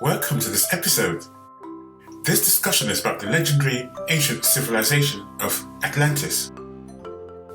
Welcome to this episode. This discussion is about the legendary ancient civilization of Atlantis.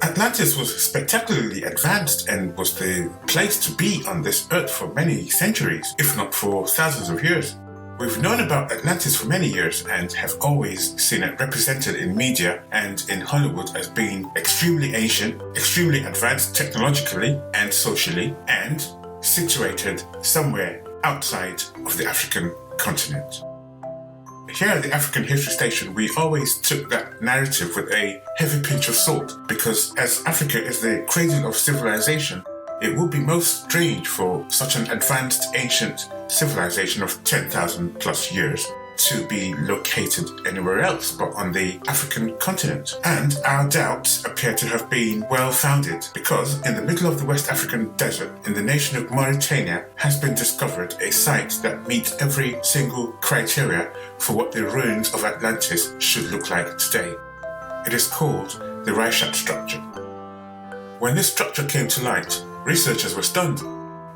Atlantis was spectacularly advanced and was the place to be on this earth for many centuries, if not for thousands of years. We've known about Atlantis for many years and have always seen it represented in media and in Hollywood as being extremely ancient, extremely advanced technologically and socially, and situated somewhere outside of the African continent. Here at the African History Station, we always took that narrative with a heavy pinch of salt because as Africa is the cradle of civilization, it would be most strange for such an advanced ancient civilization of 10,000 plus years to be located anywhere else but on the African continent. And our doubts appear to have been well founded because in the middle of the West African desert, in the nation of Mauritania, has been discovered a site that meets every single criteria for what the ruins of Atlantis should look like today. It is called the Reichardt structure. When this structure came to light, researchers were stunned.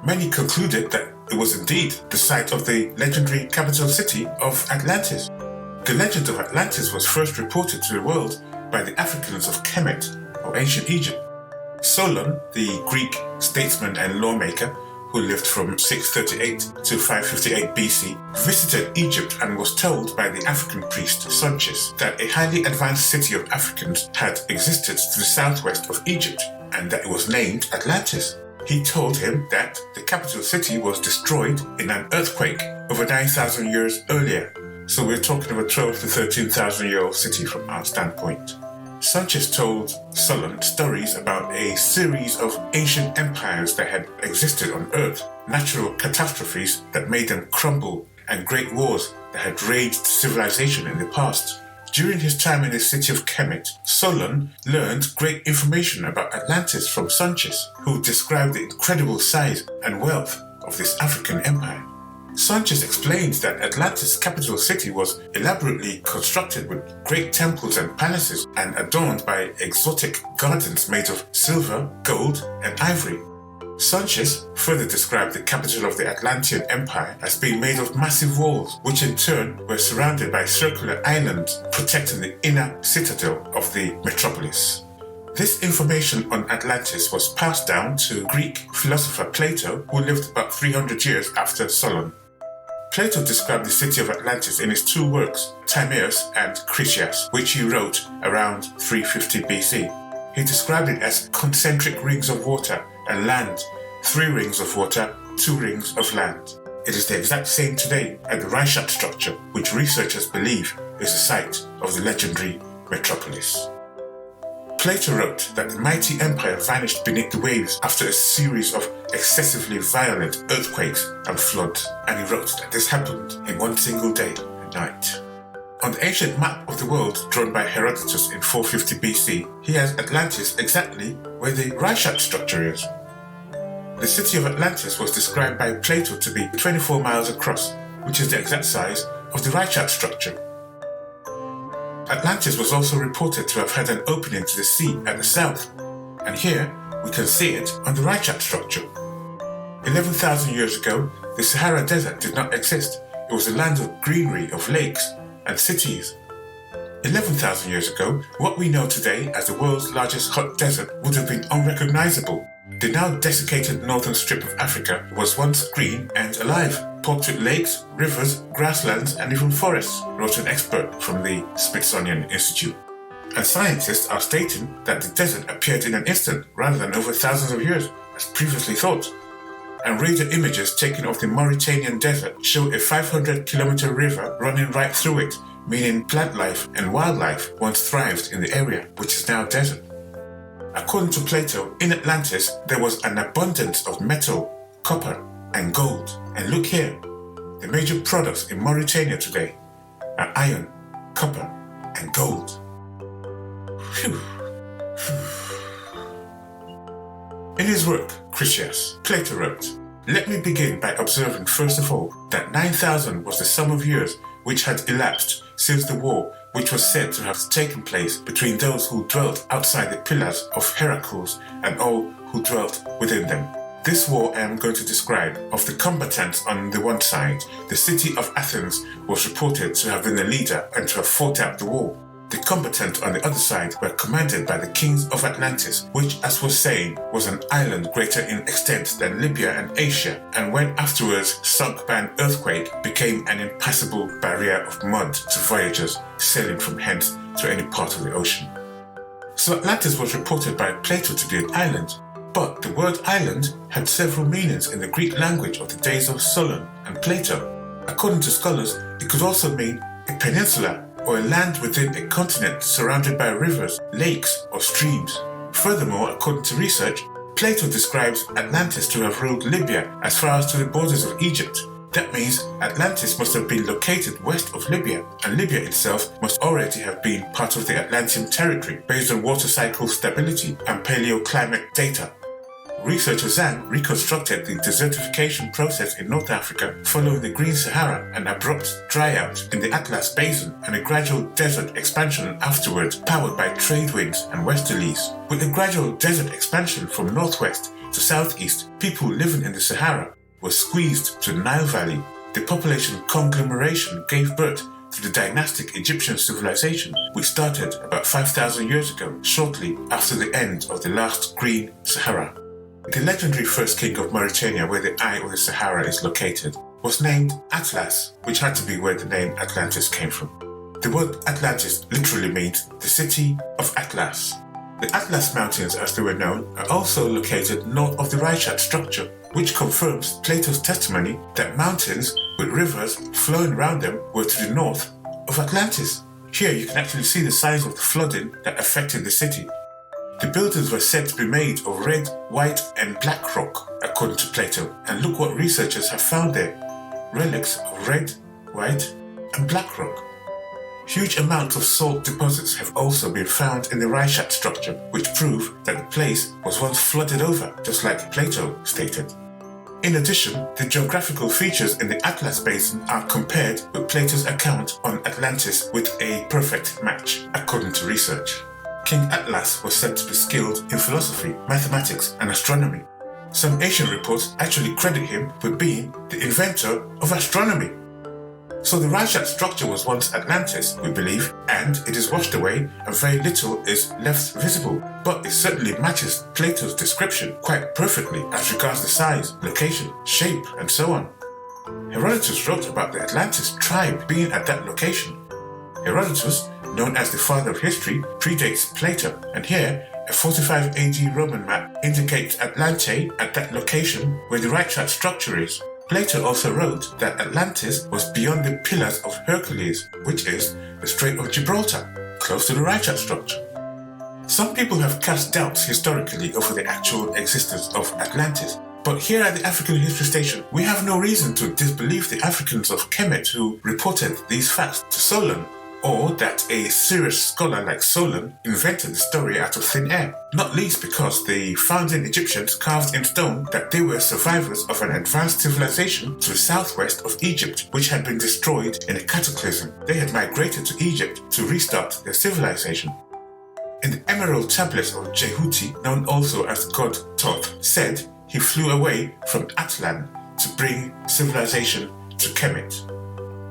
Many concluded that it was indeed the site of the legendary capital city of Atlantis. The legend of Atlantis was first reported to the world by the Africans of Kemet, or ancient Egypt. Solon, the Greek statesman and lawmaker who lived from 638 to 558 BC, visited Egypt and was told by the African priest Sonchis that a highly advanced city of Africans had existed to the southwest of Egypt and that it was named Atlantis. He told him that the capital city was destroyed in an earthquake over 9,000 years earlier. So we're talking of a 12 to 13,000 year old city from our standpoint. Sanchez told Solon stories about a series of ancient empires that had existed on Earth, natural catastrophes that made them crumble, and great wars that had raged civilization in the past. During his time in the city of Kemet, Solon learned great information about Atlantis from Sanchez, who described the incredible size and wealth of this African empire. Sanchez explained that Atlantis' capital city was elaborately constructed with great temples and palaces and adorned by exotic gardens made of silver, gold, and ivory. Sanchez further described the capital of the Atlantean Empire as being made of massive walls, which in turn were surrounded by circular islands protecting the inner citadel of the metropolis. This information on Atlantis was passed down to Greek philosopher Plato, who lived about 300 years after Solon. Plato described the city of Atlantis in his two works, Timaeus and Critias, which he wrote around 350 BC. He described it as concentric rings of water and land, 3 rings of water, 2 rings of land. It is the exact same today at the Reichardt structure, which researchers believe is the site of the legendary metropolis. Plato wrote that the mighty empire vanished beneath the waves after a series of excessively violent earthquakes and floods, and he wrote that this happened in one single day and night. On the ancient map of the world drawn by Herodotus in 450 BC, he has Atlantis exactly where the Reichardt structure is. The city of Atlantis was described by Plato to be 24 miles across, which is the exact size of the Reichardt structure. Atlantis was also reported to have had an opening to the sea at the south, and here we can see it on the Reichardt structure. 11,000 years ago, the Sahara Desert did not exist. It was a land of greenery, of lakes and cities. 11,000 years ago, what we know today as the world's largest hot desert would have been unrecognizable. The now desiccated northern strip of Africa was once green and alive, pocked with lakes, rivers, grasslands, and even forests, wrote an expert from the Smithsonian Institute. And scientists are stating that the desert appeared in an instant rather than over thousands of years, as previously thought. And radar images taken of the Mauritanian desert show a 500-kilometer river running right through it, meaning plant life and wildlife once thrived in the area, which is now desert. According to Plato, in Atlantis there was an abundance of metal, copper, and gold. And look here, the major products in Mauritania today are iron, copper, and gold. Phew. In his work, Critias, Plato wrote, "Let me begin by observing first of all that 9,000 was the sum of years which had elapsed since the war which was said to have taken place between those who dwelt outside the pillars of Heracles and all who dwelt within them. This war I am going to describe, of the combatants on the one side, the city of Athens was reported to have been the leader and to have fought out the war. The combatants on the other side were commanded by the kings of Atlantis, which, as was saying, was an island greater in extent than Libya and Asia, and when afterwards sunk by an earthquake, became an impassable barrier of mud to voyagers sailing from hence to any part of the ocean. So Atlantis was reported by Plato to be an island, but the word island had several meanings in the Greek language of the days of Solon and Plato. According to scholars, it could also mean a peninsula or a land within a continent surrounded by rivers, lakes, or streams. Furthermore, according to research, Plato describes Atlantis to have ruled Libya as far as to the borders of Egypt. That means Atlantis must have been located west of Libya, and Libya itself must already have been part of the Atlantean territory based on water cycle stability and paleoclimate data. Researcher Zhang reconstructed the desertification process in North Africa following the Green Sahara, an abrupt dryout in the Atlas Basin, and a gradual desert expansion afterwards powered by trade winds and westerlies. With the gradual desert expansion from northwest to southeast, people living in the Sahara were squeezed to the Nile Valley. The population conglomeration gave birth to the dynastic Egyptian civilization, which started about 5,000 years ago, shortly after the end of the last Green Sahara. The legendary first king of Mauritania, where the eye of the Sahara is located, was named Atlas, which had to be where the name Atlantis came from. The word Atlantis literally means the city of Atlas. The Atlas Mountains, as they were known, are also located north of the Reichardt structure, which confirms Plato's testimony that mountains with rivers flowing around them were to the north of Atlantis. Here you can actually see the signs of the flooding that affected the city. The buildings were said to be made of red, white, and black rock, according to Plato, and look what researchers have found there. Relics of red, white, and black rock. Huge amounts of salt deposits have also been found in the Reichardt structure, which prove that the place was once flooded over, just like Plato stated. In addition, the geographical features in the Atlas Basin are compared with Plato's account on Atlantis with a perfect match, according to research. King Atlas was said to be skilled in philosophy, mathematics, and astronomy. Some ancient reports actually credit him with being the inventor of astronomy. So the Reichardt structure was once Atlantis, we believe, and it is washed away and very little is left visible, but it certainly matches Plato's description quite perfectly as regards the size, location, shape, and so on. Herodotus wrote about the Atlantis tribe being at that location. Herodotus, known as the father of history, predates Plato, and here a 45 AD Roman map indicates Atlante at that location where the Reichardt structure is. Plato also wrote that Atlantis was beyond the Pillars of Hercules, which is the Strait of Gibraltar, close to the Reichardt structure. Some people have cast doubts historically over the actual existence of Atlantis, but here at the African History Station, we have no reason to disbelieve the Africans of Kemet who reported these facts to Solon, or that a serious scholar like Solon invented the story out of thin air, not least because the founding Egyptians carved in stone that they were survivors of an advanced civilization to the southwest of Egypt, which had been destroyed in a cataclysm. They had migrated to Egypt to restart their civilization. In the emerald tablets of Jehuti, known also as god Thoth, said he flew away from Atlan to bring civilization to Kemet.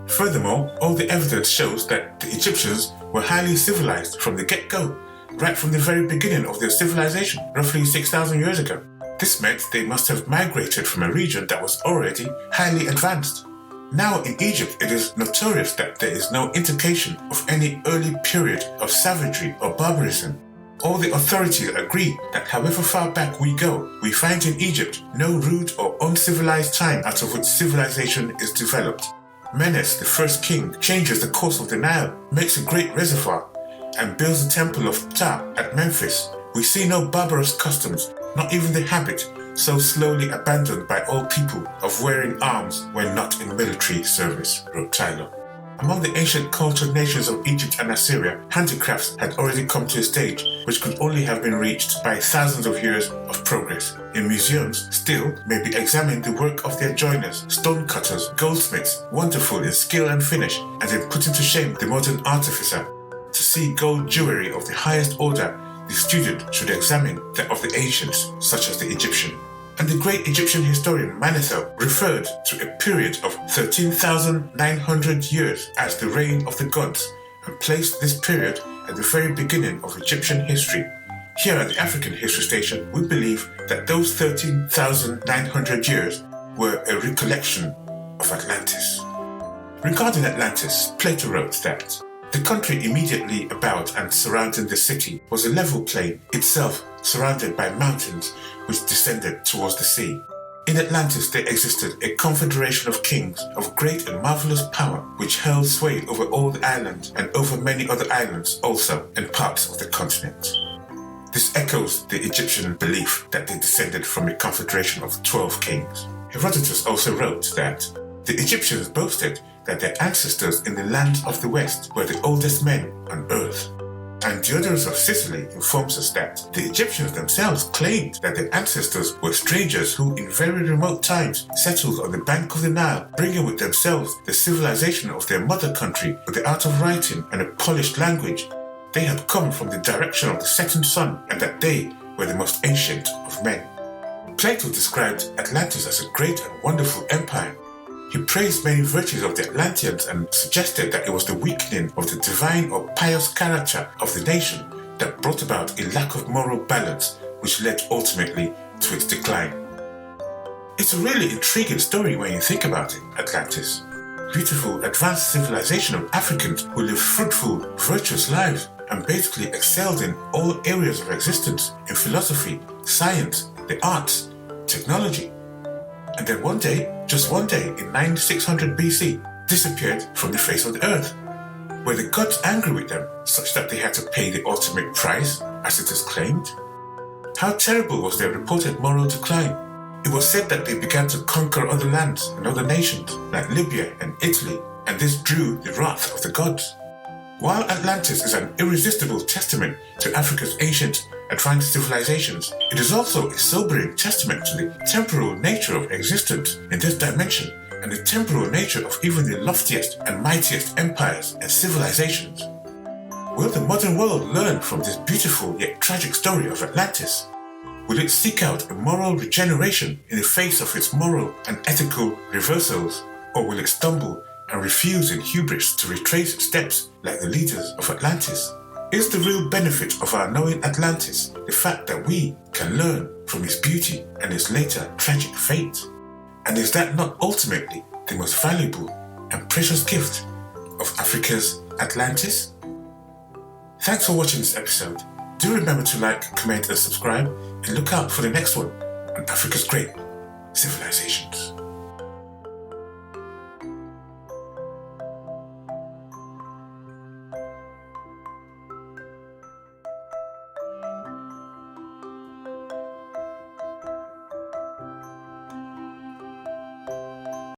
Furthermore, all the evidence shows that the Egyptians were highly civilized from the get-go, right from the very beginning of their civilization, roughly 6,000 years ago. This meant they must have migrated from a region that was already highly advanced. Now in Egypt, it is notorious that there is no indication of any early period of savagery or barbarism. All the authorities agree that however far back we go, we find in Egypt no rude or uncivilized time out of which civilization is developed. Menes, the first king, changes the course of the Nile, makes a great reservoir, and builds the temple of Ptah at Memphis. We see no barbarous customs, not even the habit, so slowly abandoned by all people, of wearing arms when not in military service, wrote Tyler. Among the ancient cultured nations of Egypt and Assyria, handicrafts had already come to a stage which could only have been reached by thousands of years of progress. In museums, still may be examined the work of their joiners, stone cutters, goldsmiths, wonderful in skill and finish, and in putting to shame the modern artificer. To see gold jewelry of the highest order, the student should examine that of the ancients, such as the Egyptian. And the great Egyptian historian Manetho referred to a period of 13,900 years as the reign of the gods, and placed this period at the very beginning of Egyptian history. Here at the African History Station, we believe that those 13,900 years were a recollection of Atlantis. Regarding Atlantis, Plato wrote that the country immediately about and surrounding the city was a level plain, itself surrounded by mountains which descended towards the sea. In Atlantis there existed a confederation of kings of great and marvelous power which held sway over all the islands and over many other islands also and parts of the continent. This echoes the Egyptian belief that they descended from a confederation of 12 kings. Herodotus also wrote that the Egyptians boasted that their ancestors in the lands of the West were the oldest men on earth. And Diodorus of Sicily informs us that the Egyptians themselves claimed that their ancestors were strangers who in very remote times settled on the bank of the Nile, bringing with themselves the civilization of their mother country with the art of writing and a polished language. They had come from the direction of the setting sun, and that they were the most ancient of men. Plato described Atlantis as a great and wonderful empire. He praised many virtues of the Atlanteans and suggested that it was the weakening of the divine or pious character of the nation that brought about a lack of moral balance which led ultimately to its decline. It's a really intriguing story when you think about it, Atlantis. Beautiful, advanced civilization of Africans who lived fruitful, virtuous lives and basically excelled in all areas of existence, in philosophy, science, the arts, technology. And then one day, just one day in 9600 BC, disappeared from the face of the earth. Were the gods angry with them such that they had to pay the ultimate price, as it is claimed? How terrible was their reported moral decline? It was said that they began to conquer other lands and other nations, like Libya and Italy, and this drew the wrath of the gods. While Atlantis is an irresistible testament to Africa's ancient, advanced civilizations, it is also a sobering testament to the temporal nature of existence in this dimension and the temporal nature of even the loftiest and mightiest empires and civilizations. Will the modern world learn from this beautiful yet tragic story of Atlantis? Will it seek out a moral regeneration in the face of its moral and ethical reversals, or will it stumble and refuse in hubris to retrace its steps like the leaders of Atlantis? Is the real benefit of our knowing Atlantis the fact that we can learn from its beauty and its later tragic fate? And is that not ultimately the most valuable and precious gift of Africa's Atlantis? Thanks for watching this episode. Do remember to like, comment and subscribe, and look out for the next one on Africa's great civilizations.